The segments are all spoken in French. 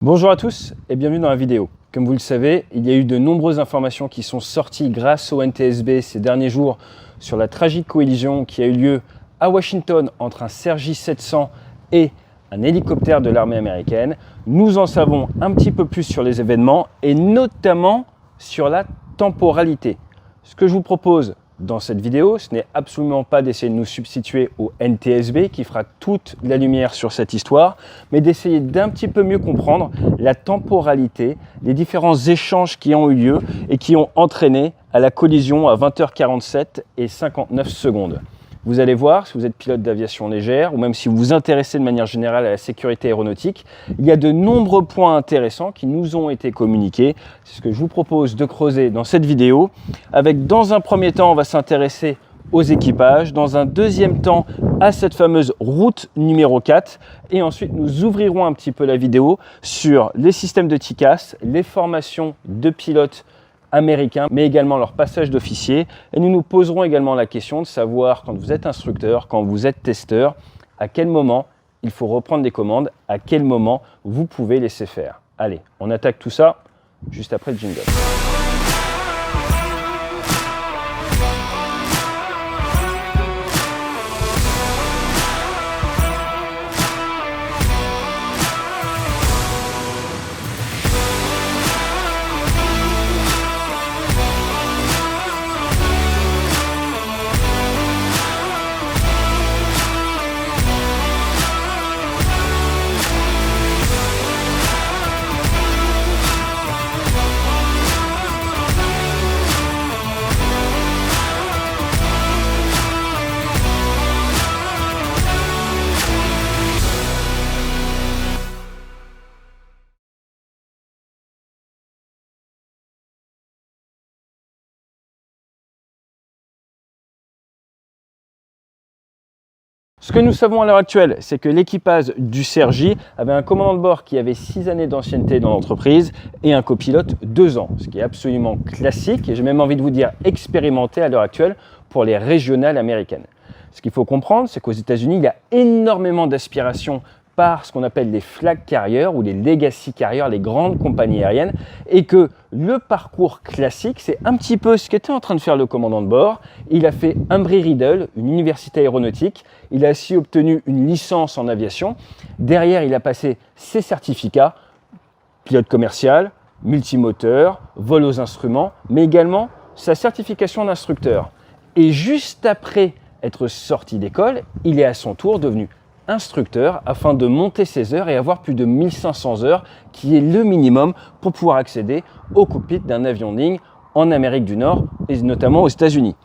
Bonjour à tous et bienvenue dans la vidéo. Comme vous le savez, il y a eu de nombreuses informations qui sont sorties grâce au NTSB ces derniers jours sur la tragique collision qui a eu lieu à Washington entre un Sergi 700 et un hélicoptère de l'armée américaine. Nous en savons un petit peu plus sur les événements et notamment sur la temporalité. Ce que je vous propose dans cette vidéo, ce n'est absolument pas d'essayer de nous substituer au NTSB qui fera toute la lumière sur cette histoire, mais d'essayer d'un petit peu mieux comprendre la temporalité, les différents échanges qui ont eu lieu et qui ont entraîné à la collision à 20h47 et 59 secondes. Vous allez voir, si vous êtes pilote d'aviation légère ou même si vous vous intéressez de manière générale à la sécurité aéronautique, il y a de nombreux points intéressants qui nous ont été communiqués. C'est ce que je vous propose de creuser dans cette vidéo. Avec, dans un premier temps, on va s'intéresser aux équipages, dans un deuxième temps à cette fameuse route numéro 4 et ensuite nous ouvrirons un petit peu la vidéo sur les systèmes de TICAS, les formations de pilotes américains, mais également leur passage d'officier. Et nous nous poserons également la question de savoir, quand vous êtes instructeur, quand vous êtes testeur, à quel moment il faut reprendre des commandes, à quel moment vous pouvez laisser faire. Allez, on attaque tout ça juste après le jingle. Ce que nous savons à l'heure actuelle, c'est que l'équipage du Sergi avait un commandant de bord qui avait 6 années d'ancienneté dans l'entreprise et un copilote 2 ans, ce qui est absolument classique et j'ai même envie de vous dire expérimenté à l'heure actuelle pour les régionales américaines. Ce qu'il faut comprendre, c'est qu'aux États-Unis, il y a énormément d'aspirations par ce qu'on appelle les flag carriers ou les legacy carriers, les grandes compagnies aériennes, et que le parcours classique, c'est un petit peu ce qu'était en train de faire le commandant de bord. Il a fait Embry-Riddle, une université aéronautique, il a aussi obtenu une licence en aviation. Derrière, il a passé ses certificats, pilote commercial, multimoteur, vol aux instruments, mais également sa certification d'instructeur. Et juste après être sorti d'école, il est à son tour devenu instructeur afin de monter ses heures et avoir plus de 1500 heures qui est le minimum pour pouvoir accéder au cockpit d'un avion de ligne en Amérique du Nord et notamment aux États-Unis.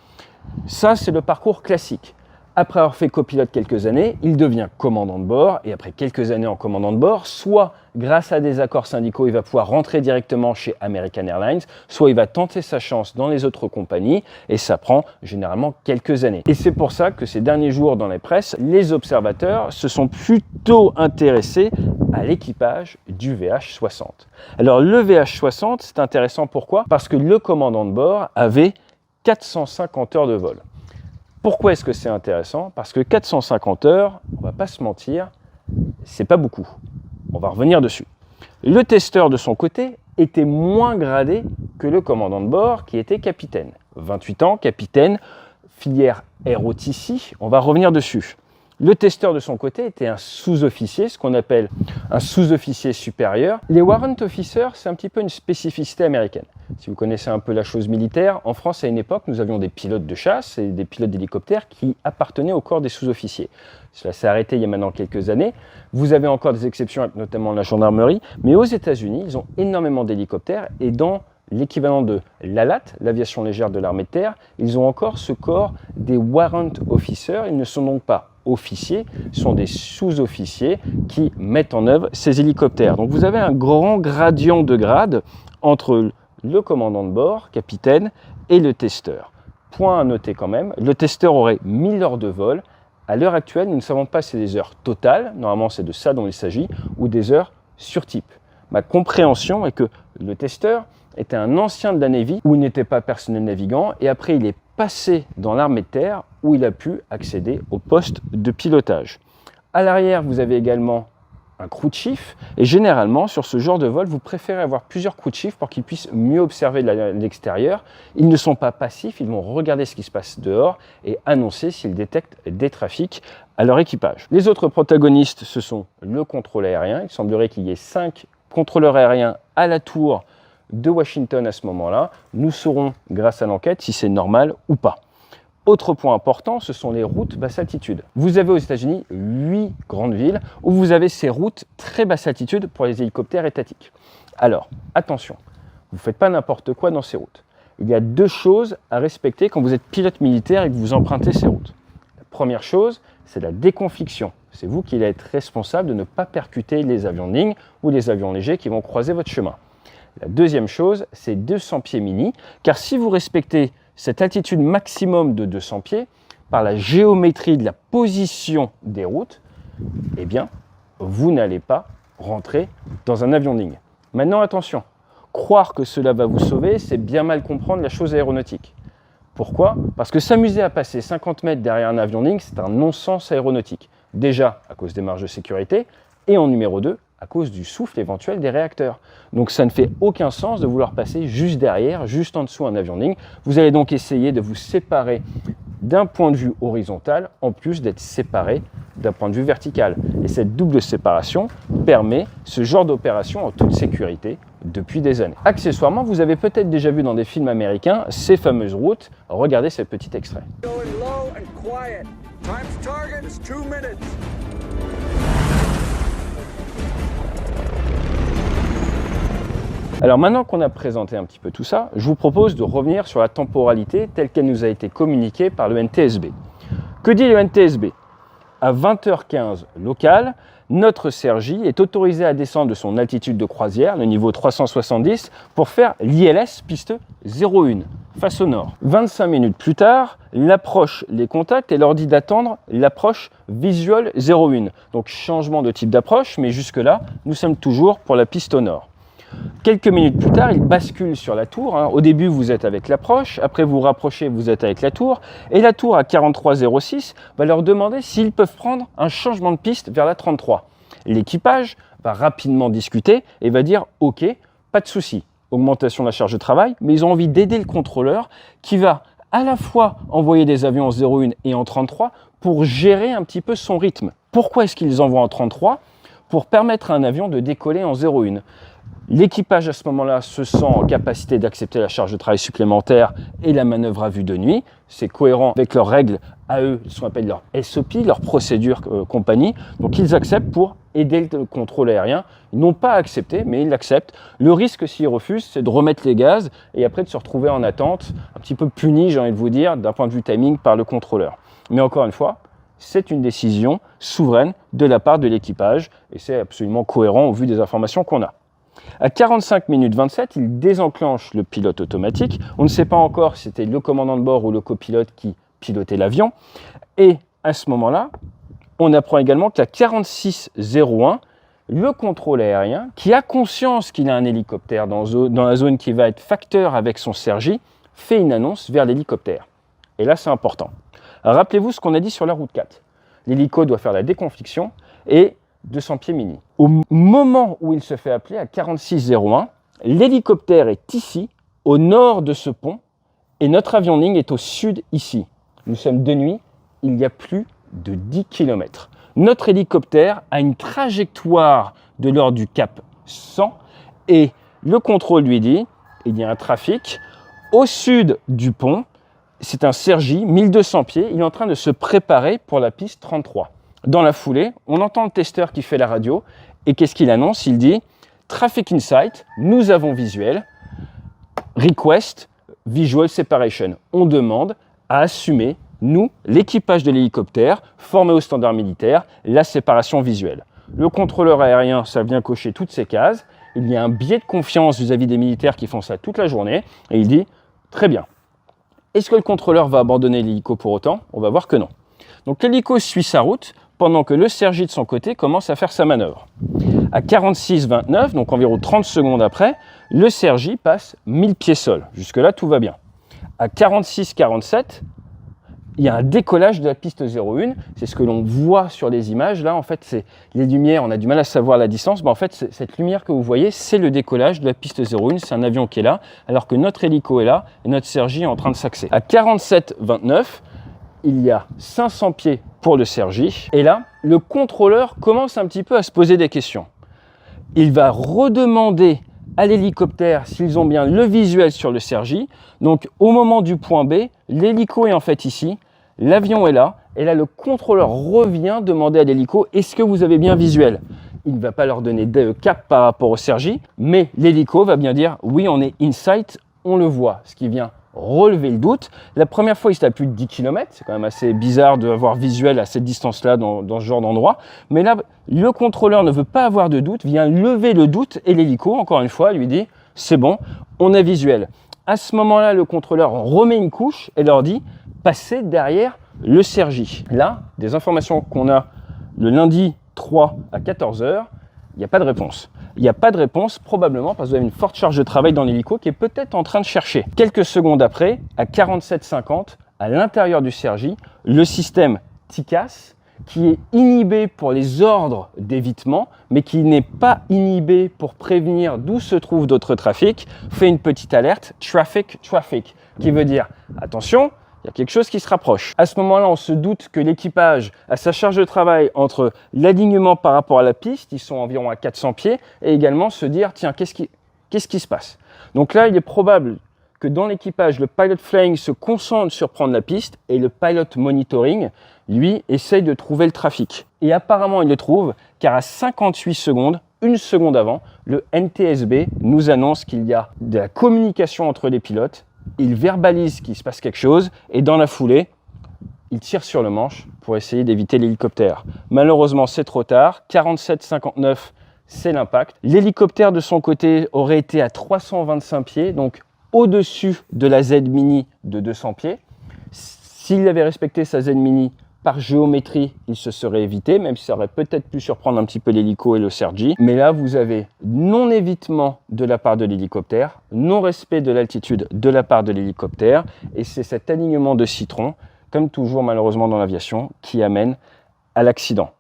Ça, c'est le parcours classique. Après avoir fait copilote quelques années, il devient commandant de bord et après quelques années en commandant de bord, soit grâce à des accords syndicaux, il va pouvoir rentrer directement chez American Airlines, soit il va tenter sa chance dans les autres compagnies et ça prend généralement quelques années. Et c'est pour ça que ces derniers jours dans les presses, les observateurs se sont plutôt intéressés à l'équipage du VH60. Alors le VH60, c'est intéressant pourquoi ? Parce que le commandant de bord avait 450 heures de vol. Pourquoi est-ce que c'est intéressant ? Parce que 450 heures, on ne va pas se mentir, c'est pas beaucoup. On va revenir dessus. Le testeur de son côté était moins gradé que le commandant de bord qui était capitaine. 28 ans, capitaine, filière ROTC, on va revenir dessus. Le testeur de son côté était un sous-officier, ce qu'on appelle un sous-officier supérieur. Les warrant officers, c'est un petit peu une spécificité américaine. Si vous connaissez un peu la chose militaire, en France à une époque, nous avions des pilotes de chasse et des pilotes d'hélicoptères qui appartenaient au corps des sous-officiers. Cela s'est arrêté il y a maintenant quelques années. Vous avez encore des exceptions, avec notamment la gendarmerie, mais aux États-Unis, ils ont énormément d'hélicoptères et dans l'équivalent de l'ALAT, l'aviation légère de l'armée de terre, ils ont encore ce corps des warrant officers. Ils ne sont donc pas officiers, sont des sous-officiers qui mettent en œuvre ces hélicoptères. Donc vous avez un grand gradient de grade entre le commandant de bord, capitaine, et le testeur. Point à noter quand même, le testeur aurait 1000 heures de vol. À l'heure actuelle, nous ne savons pas si c'est des heures totales, normalement c'est de ça dont il s'agit, ou des heures sur type. Ma compréhension est que le testeur était un ancien de la Navy où il n'était pas personnel navigant et après il est passé dans l'armée de terre où il a pu accéder au poste de pilotage. À l'arrière, vous avez également un crew chief. Et généralement, sur ce genre de vol, vous préférez avoir plusieurs crew chiefs pour qu'ils puissent mieux observer l'extérieur. Ils ne sont pas passifs, ils vont regarder ce qui se passe dehors et annoncer s'ils détectent des trafics à leur équipage. Les autres protagonistes, ce sont le contrôle aérien. Il semblerait qu'il y ait 5 contrôleurs aériens à la tour de Washington à ce moment-là. Nous saurons, grâce à l'enquête, si c'est normal ou pas. Autre point important, ce sont les routes basse altitude. Vous avez aux États-Unis 8 grandes villes où vous avez ces routes très basse altitude pour les hélicoptères étatiques. Alors, attention, vous ne faites pas n'importe quoi dans ces routes. Il y a 2 choses à respecter quand vous êtes pilote militaire et que vous empruntez ces routes. La première chose, c'est la déconfliction. C'est vous qui allez être responsable de ne pas percuter les avions de ligne ou les avions légers qui vont croiser votre chemin. La deuxième chose, c'est 200 pieds mini, car si vous respectez cette altitude maximum de 200 pieds, par la géométrie de la position des routes, eh bien, vous n'allez pas rentrer dans un avion de ligne. Maintenant, attention, croire que cela va vous sauver, c'est bien mal comprendre la chose aéronautique. Pourquoi? Parce que s'amuser à passer 50 mètres derrière un avion de ligne, c'est un non-sens aéronautique. Déjà, à cause des marges de sécurité, et en numéro 2, à cause du souffle éventuel des réacteurs. Donc ça ne fait aucun sens de vouloir passer juste derrière, juste en dessous un avion de ligne. Vous allez donc essayer de vous séparer d'un point de vue horizontal, en plus d'être séparé d'un point de vue vertical. Et cette double séparation permet ce genre d'opération en toute sécurité depuis des années. Accessoirement, vous avez peut-être déjà vu dans des films américains ces fameuses routes. Regardez ce petit extrait. Alors maintenant qu'on a présenté un petit peu tout ça, je vous propose de revenir sur la temporalité telle qu'elle nous a été communiquée par le NTSB. Que dit le NTSB? À 20h15 local, notre Sergi est autorisé à descendre de son altitude de croisière, le niveau 370, pour faire l'ILS piste 01, face au nord. 25 minutes plus tard, l'approche les contacte et leur dit d'attendre l'approche visual 01. Donc changement de type d'approche, mais jusque-là, nous sommes toujours pour la piste au nord. Quelques minutes plus tard, il bascule sur la tour. Au début, vous êtes avec l'approche. Après, vous rapprochez, vous êtes avec la tour. Et la tour, à 43,06, va leur demander s'ils peuvent prendre un changement de piste vers la 33. L'équipage va rapidement discuter et va dire « Ok, pas de souci, augmentation de la charge de travail », mais ils ont envie d'aider le contrôleur qui va à la fois envoyer des avions en 01 et en 33 pour gérer un petit peu son rythme. Pourquoi est-ce qu'ils envoient en 33? Pour permettre à un avion de décoller en 01. L'équipage à ce moment-là se sent en capacité d'accepter la charge de travail supplémentaire et la manœuvre à vue de nuit. C'est cohérent avec leurs règles à eux, ce qu'on appelle leur SOP, leur procédure compagnie. Donc ils acceptent pour aider le contrôle aérien. Ils n'ont pas accepté, mais ils l'acceptent. Le risque s'ils refusent, c'est de remettre les gaz et après de se retrouver en attente, un petit peu puni, j'ai envie de vous dire, d'un point de vue timing par le contrôleur. Mais encore une fois, c'est une décision souveraine de la part de l'équipage et c'est absolument cohérent au vu des informations qu'on a. À 45 minutes 27, il désenclenche le pilote automatique. On ne sait pas encore si c'était le commandant de bord ou le copilote qui pilotait l'avion. Et à ce moment-là, on apprend également qu'à 46,01, le contrôle aérien, qui a conscience qu'il a un hélicoptère dans la zone qui va être facteur avec son Sergi, fait une annonce vers l'hélicoptère. Et là, c'est important. Rappelez-vous ce qu'on a dit sur la route 4. L'hélico doit faire la déconfliction et 200 pieds mini. Au moment où il se fait appeler à 46,01, l'hélicoptère est ici, au nord de ce pont, et notre avion de ligne est au sud ici. Nous sommes de nuit, il y a plus de 10 km. Notre hélicoptère a une trajectoire de l'ordre du cap 100 et le contrôle lui dit, il y a un trafic au sud du pont, c'est un Sergi, 1200 pieds, il est en train de se préparer pour la piste 33. Dans la foulée, on entend le testeur qui fait la radio et qu'est-ce qu'il annonce? Il dit « Traffic Insight, nous avons visuel, request visual separation ». On demande à assumer, nous, l'équipage de l'hélicoptère, formé au standard militaire, la séparation visuelle. Le contrôleur aérien, ça vient cocher toutes ces cases. Il y a un biais de confiance vis-à-vis des militaires qui font ça toute la journée et il dit « Très bien ». Est-ce que le contrôleur va abandonner l'hélico pour autant? On va voir que non. Donc l'hélico suit sa route pendant que le Sergi de son côté commence à faire sa manœuvre. À 46,29, donc environ 30 secondes après, le Sergi passe 1000 pieds sol. Jusque-là, tout va bien. À 46,47, il y a un décollage de la piste 01, c'est ce que l'on voit sur les images. Là, en fait, c'est les lumières, on a du mal à savoir la distance. En fait, cette lumière que vous voyez, c'est le décollage de la piste 01. C'est un avion qui est là, alors que notre hélico est là et notre Sergi est en train de s'axer. À 47,29, il y a 500 pieds pour le Sergi. Et là, le contrôleur commence un petit peu à se poser des questions. Il va redemander à l'hélicoptère s'ils ont bien le visuel sur le Sergi. Donc, au moment du point B, l'hélico est en fait ici. L'avion est là, et là le contrôleur revient demander à l'hélico « Est-ce que vous avez bien visuel ?» Il ne va pas leur donner de cap par rapport au Sergi, mais l'hélico va bien dire « Oui, on est in sight, on le voit », ce qui vient relever le doute. La première fois, il était à plus de 10 km, c'est quand même assez bizarre d'avoir visuel à cette distance-là dans ce genre d'endroit, mais là, le contrôleur ne veut pas avoir de doute, vient lever le doute, et l'hélico, encore une fois, lui dit « C'est bon, on a visuel ». À ce moment-là, le contrôleur remet une couche et leur dit passer derrière le Sergi. Là, des informations qu'on a le lundi 3 à 14 h, il n'y a pas de réponse. Il n'y a pas de réponse, probablement parce que vous avez une forte charge de travail dans l'hélico qui est peut-être en train de chercher. Quelques secondes après, à 47,50, à l'intérieur du Sergi, le système TICAS, qui est inhibé pour les ordres d'évitement, mais qui n'est pas inhibé pour prévenir d'où se trouve d'autres trafics, fait une petite alerte « traffic, traffic », qui veut dire « attention ». Il y a quelque chose qui se rapproche. À ce moment-là, on se doute que l'équipage a sa charge de travail entre l'alignement par rapport à la piste, ils sont environ à 400 pieds, et également se dire, tiens, qu'est-ce qui se passe? Donc là, il est probable que dans l'équipage, le pilot flying se concentre sur prendre la piste, et le pilot monitoring, lui, essaye de trouver le trafic. Et apparemment, il le trouve, car à 58 secondes, une seconde avant, le NTSB nous annonce qu'il y a de la communication entre les pilotes. Il verbalise qu'il se passe quelque chose et dans la foulée, il tire sur le manche pour essayer d'éviter l'hélicoptère. Malheureusement, c'est trop tard. 47,59, c'est l'impact. L'hélicoptère, de son côté, aurait été à 325 pieds, donc au-dessus de la Z Mini de 200 pieds. S'il avait respecté sa Z Mini par géométrie, il se serait évité, même si ça aurait peut-être pu surprendre un petit peu l'hélico et le Sergi. Mais là, vous avez non-évitement de la part de l'hélicoptère, non-respect de l'altitude de la part de l'hélicoptère, et c'est cet alignement de citron, comme toujours malheureusement dans l'aviation, qui amène à l'accident.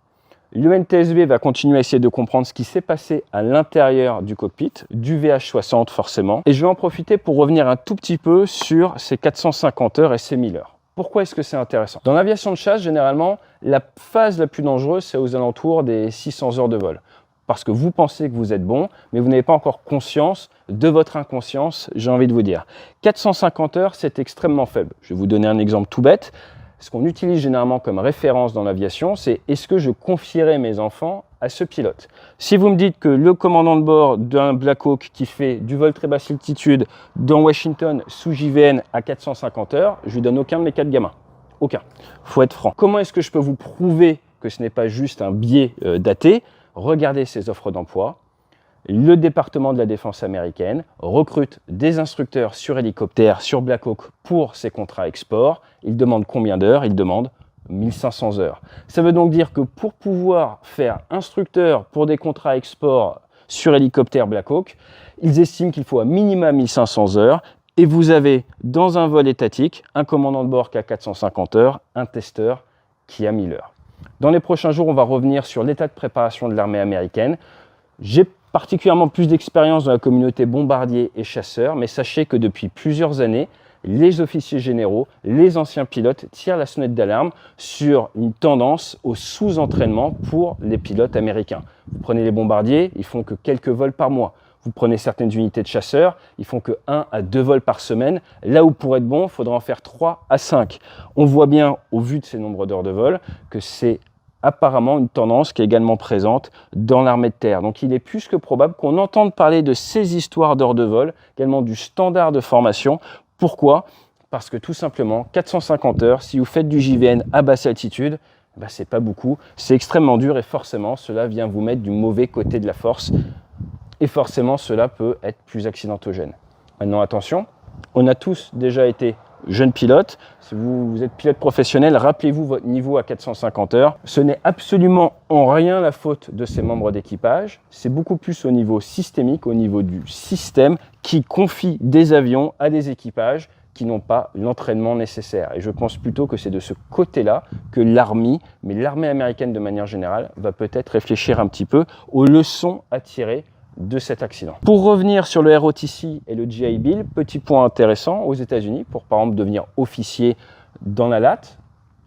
Le NTSB va continuer à essayer de comprendre ce qui s'est passé à l'intérieur du cockpit, du VH60 forcément, et je vais en profiter pour revenir un tout petit peu sur ces 450 heures et ces 1000 heures. Pourquoi est-ce que c'est intéressant? Dans l'aviation de chasse, généralement, la phase la plus dangereuse, c'est aux alentours des 600 heures de vol. Parce que vous pensez que vous êtes bon, mais vous n'avez pas encore conscience de votre inconscience, j'ai envie de vous dire. 450 heures, c'est extrêmement faible. Je vais vous donner un exemple tout bête. Ce qu'on utilise généralement comme référence dans l'aviation, c'est est-ce que je confierais mes enfants à ce pilote? Si vous me dites que le commandant de bord d'un Black Hawk qui fait du vol très basse altitude dans Washington sous JVN à 450 heures, je lui donne aucun de mes 4 gamins. Aucun. Faut être franc. Comment est-ce que je peux vous prouver que ce n'est pas juste un biais daté? Regardez ces offres d'emploi. Le département de la défense américaine recrute des instructeurs sur hélicoptère, sur Black Hawk pour ses contrats export. Il demande combien d'heures? Il demande 1500 heures. Ça veut donc dire que pour pouvoir faire instructeur pour des contrats export sur hélicoptère Black Hawk, ils estiment qu'il faut à minima 1500 heures. Et vous avez dans un vol étatique un commandant de bord qui a 450 heures, un testeur qui a 1000 heures. Dans les prochains jours, on va revenir sur l'état de préparation de l'armée américaine. J'ai particulièrement plus d'expérience dans la communauté bombardier et chasseurs, mais sachez que depuis plusieurs années, les officiers généraux, les anciens pilotes tirent la sonnette d'alarme sur une tendance au sous-entraînement pour les pilotes américains. Vous prenez les bombardiers, ils font que quelques vols par mois. Vous prenez certaines unités de chasseurs, ils font que 1 à 2 vols par semaine. Là où pour être bon, il faudra en faire 3 à 5. On voit bien, au vu de ces nombres d'heures de vol, que c'est apparemment une tendance qui est également présente dans l'armée de terre. Donc il est plus que probable qu'on entende parler de ces histoires d'heures de vol, également du standard de formation. Pourquoi? Parce que tout simplement, 450 heures, si vous faites du JVN à basse altitude, ben, c'est pas beaucoup, c'est extrêmement dur et forcément cela vient vous mettre du mauvais côté de la force et forcément cela peut être plus accidentogène. Maintenant attention, on a tous déjà été jeune pilote. Si vous êtes pilote professionnel, rappelez-vous votre niveau à 450 heures. Ce n'est absolument en rien la faute de ses membres d'équipage. C'est beaucoup plus au niveau systémique, au niveau du système qui confie des avions à des équipages qui n'ont pas l'entraînement nécessaire. Et je pense plutôt que c'est de ce côté-là que l'armée, mais l'armée américaine de manière générale, va peut-être réfléchir un petit peu aux leçons à tirer de cet accident. Pour revenir sur le ROTC et le GI Bill, petit point intéressant aux États-Unis, pour par exemple devenir officier dans la LAT,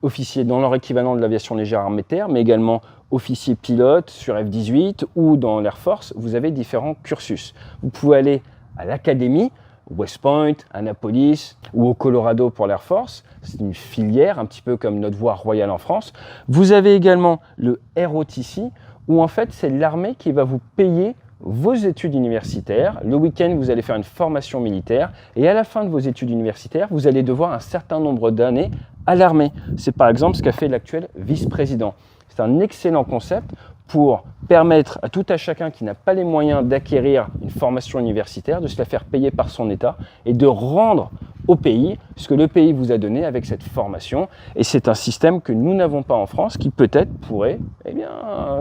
officier dans leur équivalent de l'aviation légère armée de terre, mais également officier pilote sur F-18 ou dans l'Air Force, vous avez différents cursus. Vous pouvez aller à l'académie, West Point, Annapolis ou au Colorado pour l'Air Force. C'est une filière, un petit peu comme notre voie royale en France. Vous avez également le ROTC, où en fait c'est l'armée qui va vous payer vos études universitaires. Le week-end, vous allez faire une formation militaire et à la fin de vos études universitaires, vous allez devoir un certain nombre d'années à l'armée. C'est par exemple ce qu'a fait l'actuel vice-président. C'est un excellent concept pour permettre à tout à chacun qui n'a pas les moyens d'acquérir une formation universitaire, de se la faire payer par son État et de rendre au pays ce que le pays vous a donné avec cette formation. Et c'est un système que nous n'avons pas en France qui peut-être pourrait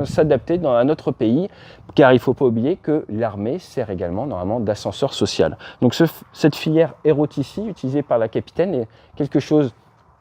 s'adapter à notre pays, car il ne faut pas oublier que l'armée sert également normalement d'ascenseur social. Donc cette filière ROTC utilisée par la capitaine est quelque chose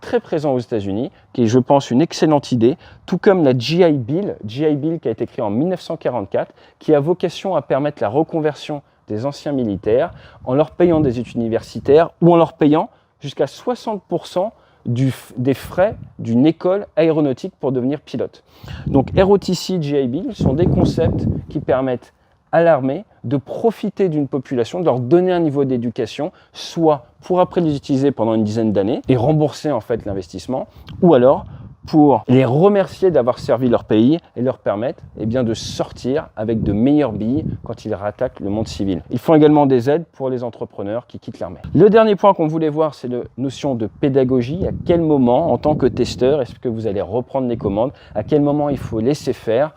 très présent aux États-Unis, qui est, je pense, une excellente idée, tout comme la GI Bill qui a été créée en 1944, qui a vocation à permettre la reconversion des anciens militaires en leur payant des études universitaires ou en leur payant jusqu'à 60% des frais d'une école aéronautique pour devenir pilote. Donc ROTC, GI Bill sont des concepts qui permettent à l'armée de profiter d'une population, de leur donner un niveau d'éducation, soit pour après les utiliser pendant une dizaine d'années et rembourser en fait l'investissement, ou alors pour les remercier d'avoir servi leur pays et leur permettre de sortir avec de meilleures billes quand ils rattaquent le monde civil. Ils font également des aides pour les entrepreneurs qui quittent l'armée. Le dernier point qu'on voulait voir, c'est la notion de pédagogie. À quel moment, en tant que testeur, est-ce que vous allez reprendre les commandes? À quel moment il faut laisser faire?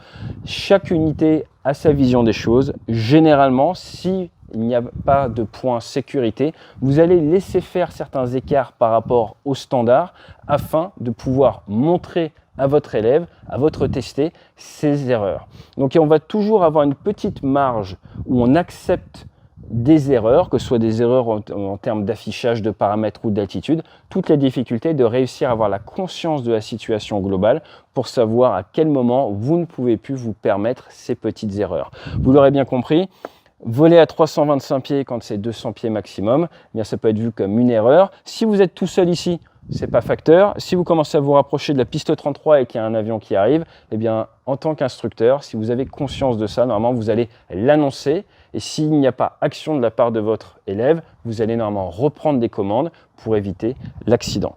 Chaque unité a sa vision des choses. Généralement, si il n'y a pas de point sécurité, vous allez laisser faire certains écarts par rapport aux standards afin de pouvoir montrer à votre élève, à votre testé, ses erreurs. Donc on va toujours avoir une petite marge où on accepte des erreurs, que ce soit des erreurs en termes d'affichage de paramètres ou d'altitude, toutes les difficultés de réussir à avoir la conscience de la situation globale pour savoir à quel moment vous ne pouvez plus vous permettre ces petites erreurs. Vous l'aurez bien compris, voler à 325 pieds quand c'est 200 pieds maximum, ça peut être vu comme une erreur. Si vous êtes tout seul ici, c'est pas facteur. Si vous commencez à vous rapprocher de la piste 33 et qu'il y a un avion qui arrive, en tant qu'instructeur, si vous avez conscience de ça, normalement vous allez l'annoncer. Et s'il n'y a pas action de la part de votre élève, vous allez normalement reprendre des commandes pour éviter l'accident.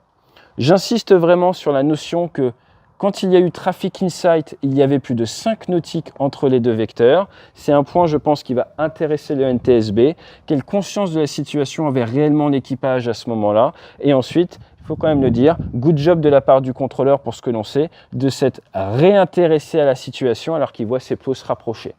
J'insiste vraiment sur la notion que quand il y a eu Traffic Insight, il y avait plus de 5 nautiques entre les deux vecteurs. C'est un point, je pense, qui va intéresser le NTSB. Quelle conscience de la situation avait réellement l'équipage à ce moment-là? Et ensuite, il faut quand même le dire, good job de la part du contrôleur pour ce que l'on sait, de s'être réintéressé à la situation alors qu'il voit ses plots se rapprocher.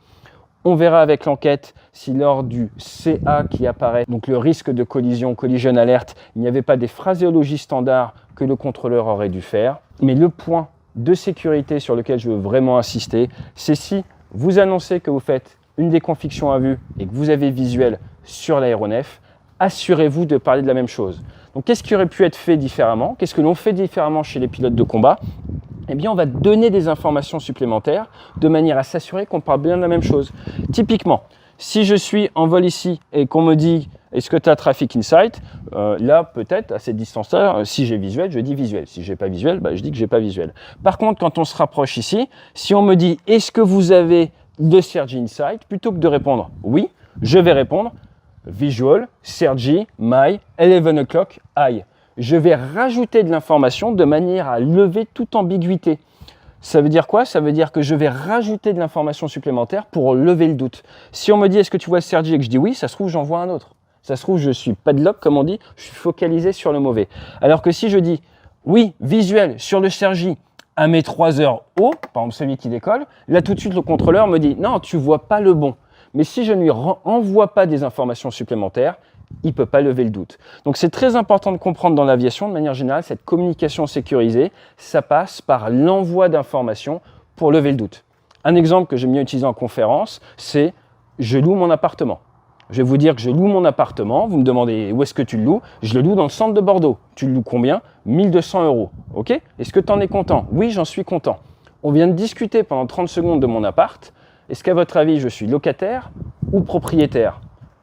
On verra avec l'enquête si lors du CA qui apparaît, donc le risque de collision, collision alerte, il n'y avait pas des phraséologies standards que le contrôleur aurait dû faire. Mais le point de sécurité sur lequel je veux vraiment insister, c'est si vous annoncez que vous faites une déconfiction à vue et que vous avez visuel sur l'aéronef, assurez-vous de parler de la même chose. Donc qu'est-ce qui aurait pu être fait différemment? Qu'est-ce que l'on fait différemment chez les pilotes de combat? On va donner des informations supplémentaires de manière à s'assurer qu'on parle bien de la même chose. Typiquement, si je suis en vol ici et qu'on me dit « Est-ce que tu as Traffic Insight ?» Là, peut-être, à cette distance-là, si j'ai visuel, je dis visuel. Si j'ai pas visuel, je dis que j'ai pas visuel. Par contre, quand on se rapproche ici, si on me dit « Est-ce que vous avez de Sergi Insight ?» Plutôt que de répondre « Oui », je vais répondre « Visual, Sergi, My, 11 o'clock, I ». Je vais rajouter de l'information de manière à lever toute ambiguïté. Ça veut dire quoi? Ça veut dire que je vais rajouter de l'information supplémentaire pour lever le doute. Si on me dit « Est-ce que tu vois Sergi ?» et que je dis « Oui », ça se trouve, j'en vois un autre. Ça se trouve, je suis padlock, comme on dit, je suis focalisé sur le mauvais. Alors que si je dis « Oui, visuel, sur le Sergi, à mes 3 heures haut », par exemple celui qui décolle, là tout de suite le contrôleur me dit « Non, tu vois pas le bon ». Mais si je ne lui envoie pas des informations supplémentaires, il ne peut pas lever le doute. Donc c'est très important de comprendre dans l'aviation, de manière générale, cette communication sécurisée, ça passe par l'envoi d'informations pour lever le doute. Un exemple que j'aime bien utiliser en conférence, c'est « je loue mon appartement ». Je vais vous dire que je loue mon appartement. Vous me demandez où est-ce que tu le loues? Je le loue dans le centre de Bordeaux. Tu le loues combien? 1 200 €. Ok? Est-ce que tu en es content? Oui, j'en suis content. On vient de discuter pendant 30 secondes de mon appart. Est-ce qu'à votre avis, je suis locataire ou propriétaire?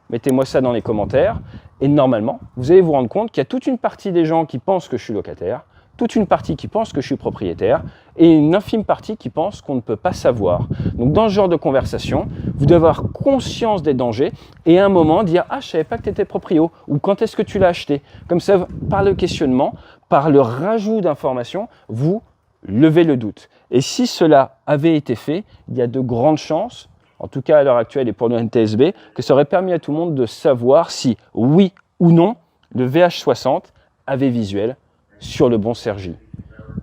Mettez-moi ça dans les commentaires. Et normalement, vous allez vous rendre compte qu'il y a toute une partie des gens qui pensent que je suis locataire, toute une partie qui pense que je suis propriétaire et une infime partie qui pense qu'on ne peut pas savoir. Donc dans ce genre de conversation, vous devez avoir conscience des dangers et à un moment dire « Ah, je ne savais pas que tu étais proprio » ou « Quand est-ce que tu l'as acheté ?» Comme ça, par le questionnement, par le rajout d'informations, vous levez le doute. Et si cela avait été fait, il y a de grandes chances, en tout cas à l'heure actuelle et pour le NTSB, que ça aurait permis à tout le monde de savoir si, oui ou non, le VH60 avait visuel sur le bon Sergi.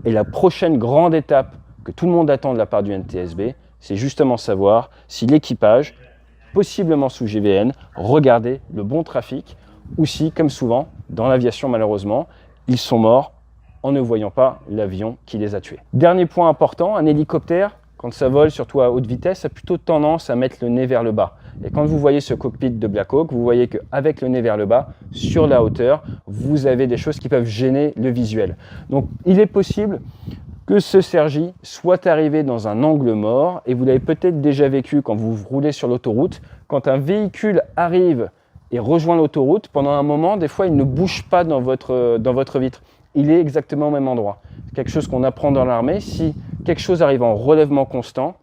Et la prochaine grande étape que tout le monde attend de la part du NTSB, c'est justement savoir si l'équipage, possiblement sous GVN, regardait le bon trafic ou si, comme souvent, dans l'aviation malheureusement, ils sont morts en ne voyant pas l'avion qui les a tués. Dernier point important, un hélicoptère, quand ça vole, surtout à haute vitesse, a plutôt tendance à mettre le nez vers le bas. Et quand vous voyez ce cockpit de Black Hawk, vous voyez qu'avec le nez vers le bas, sur la hauteur, vous avez des choses qui peuvent gêner le visuel. Donc il est possible que ce Sergi soit arrivé dans un angle mort, et vous l'avez peut-être déjà vécu quand vous roulez sur l'autoroute, quand un véhicule arrive et rejoint l'autoroute, pendant un moment, des fois, il ne bouge pas dans votre vitre. Il est exactement au même endroit. C'est quelque chose qu'on apprend dans l'armée. Si quelque chose arrive en relèvement constant,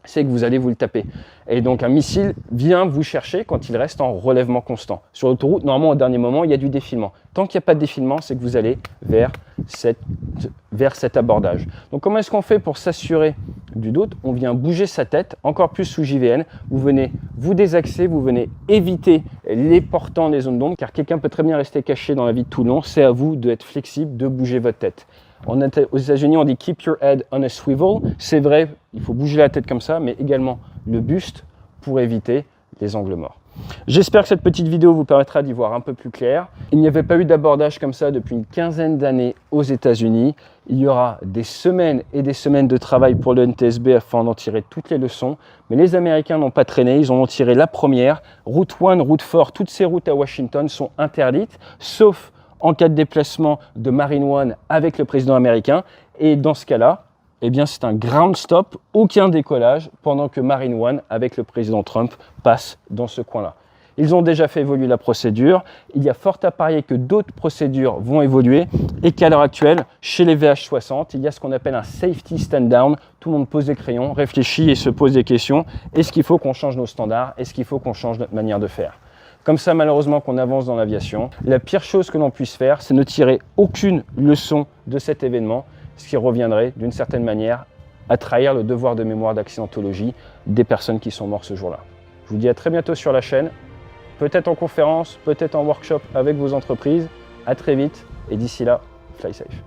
c'est que vous allez vous le taper. Et donc un missile vient vous chercher quand il reste en relèvement constant. Sur l'autoroute, normalement au dernier moment, il y a du défilement. Tant qu'il n'y a pas de défilement, c'est que vous allez vers cet abordage. Donc comment est-ce qu'on fait pour s'assurer du doute? On vient bouger sa tête, encore plus sous JVN. Vous venez vous désaxer, vous venez éviter les portants des zones d'ombre, car quelqu'un peut très bien rester caché dans la vie de tout le long. C'est à vous d'être flexible, de bouger votre tête. Aux États-Unis, on dit « keep your head on a swivel ». C'est vrai, il faut bouger la tête comme ça, mais également le buste pour éviter les angles morts. J'espère que cette petite vidéo vous permettra d'y voir un peu plus clair. Il n'y avait pas eu d'abordage comme ça depuis une quinzaine d'années aux États-Unis. Il y aura des semaines et des semaines de travail pour le NTSB afin d'en tirer toutes les leçons. Mais les Américains n'ont pas traîné, ils en ont tiré la première. Route 1, Route 4, toutes ces routes à Washington sont interdites, sauf en cas de déplacement de Marine One avec le président américain. Et dans ce cas-là, eh bien, c'est un ground stop, aucun décollage, pendant que Marine One avec le président Trump passe dans ce coin-là. Ils ont déjà fait évoluer la procédure. Il y a fort à parier que d'autres procédures vont évoluer et qu'à l'heure actuelle, chez les VH60, il y a ce qu'on appelle un safety stand-down. Tout le monde pose des crayons, réfléchit et se pose des questions. Est-ce qu'il faut qu'on change nos standards? Est-ce qu'il faut qu'on change notre manière de faire? Comme ça, malheureusement, qu'on avance dans l'aviation. La pire chose que l'on puisse faire, c'est ne tirer aucune leçon de cet événement, ce qui reviendrait, d'une certaine manière, à trahir le devoir de mémoire d'accidentologie des personnes qui sont mortes ce jour-là. Je vous dis à très bientôt sur la chaîne, peut-être en conférence, peut-être en workshop avec vos entreprises. À très vite et d'ici là, fly safe.